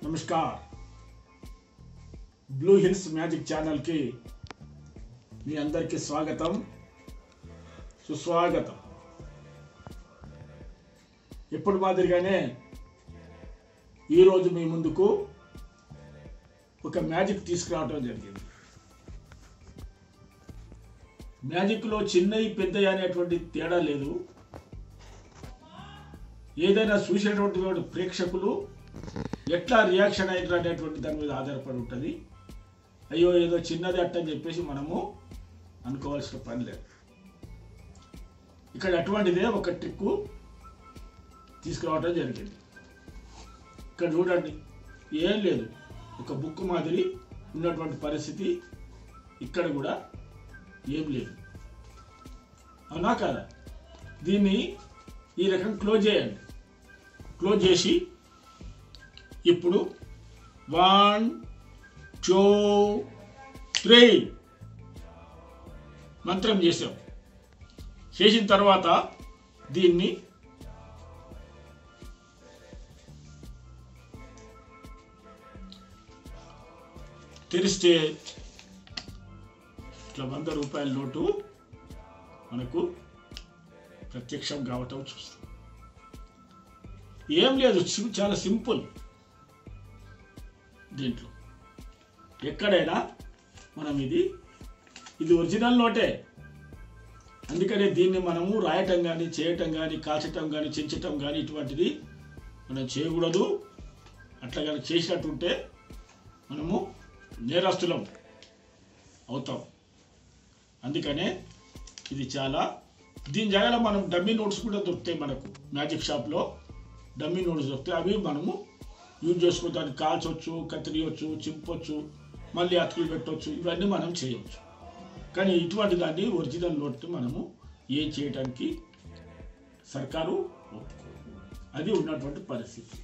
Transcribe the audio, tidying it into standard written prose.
नमस्कार blue hills magic channel की మీ అందరికీ స్వాగతం సుస్వాగతం। ఎప్పుడు మాదిరిగానే ఈ రోజు మీ ముందుకు ఒక మ్యాజిక్ తీసుకురావడం జరిగింది। మ్యాజిక్ లో చిన్నవి పెద్దవి అనేటువంటి తేడా లేదు। ఏదైనా చూసేటువంటి ప్రేక్షకులు ఎట్లా రియాక్షన్ అయ్యారు అనేటువంటి దాని మీద ఆధారపడి ఉంటుంది। అయ్యో ఏదో చిన్నది అట్టని చెప్పేసి మనము అనుకోవాల్సిన పని లేదు। ఇక్కడ అటువంటిదే ఒక ట్రిక్ తీసుకురావడం జరిగింది। ఇక్కడ చూడండి, ఏం లేదు, ఒక బుక్ మాదిరి ఉన్నటువంటి పరిస్థితి, ఇక్కడ కూడా ఏం లేదు, అవునా కదా? దీన్ని ఈ రకం క్లోజ్ చేయండి। క్లోజ్ చేసి ఇప్పుడు 1 2 3 మంత్రం చేసాం। చేసిన తర్వాత దీన్ని తెరిస్తే ఇట్లా 100 రూపాయల నోటు మనకు ప్రత్యక్షం కావటం చూస్తాం। ఏం లేదు, చాలా సింపుల్। దీంట్లో ఎక్కడైనా మనం ఇది ఒరిజినల్ నోటే, అందుకనే దీన్ని మనము రాయటం కానీ చేయటం కానీ కాల్చటం కానీ చెంచటం కానీ ఇటువంటిది మనం చేయకూడదు। అట్లా కానీ చేసినట్టుంటే మనము నేరస్తులం అవుతాం। అందుకనే ఇది చాలా, దీని జాగాలో మనం డమ్మీ నోట్స్ కూడా దొరుకుతాయి మనకు మ్యాజిక్ షాప్లో। డమ్మీ నోట్స్ దొరుకుతాయి, అవి మనము యూజ్ చేసుకోవడానికి కాల్చవచ్చు, కత్తిరియవచ్చు, చింపొచ్చు, మళ్ళీ అతుకులు పెట్టవచ్చు, ఇవన్నీ మనం చేయవచ్చు। కానీ ఇటువంటి దాన్ని ఒరిజినల్ నోట్ మనము ఏం చేయడానికి సర్కారు ఒప్పుకోదు, అది ఉన్నటువంటి పరిస్థితి।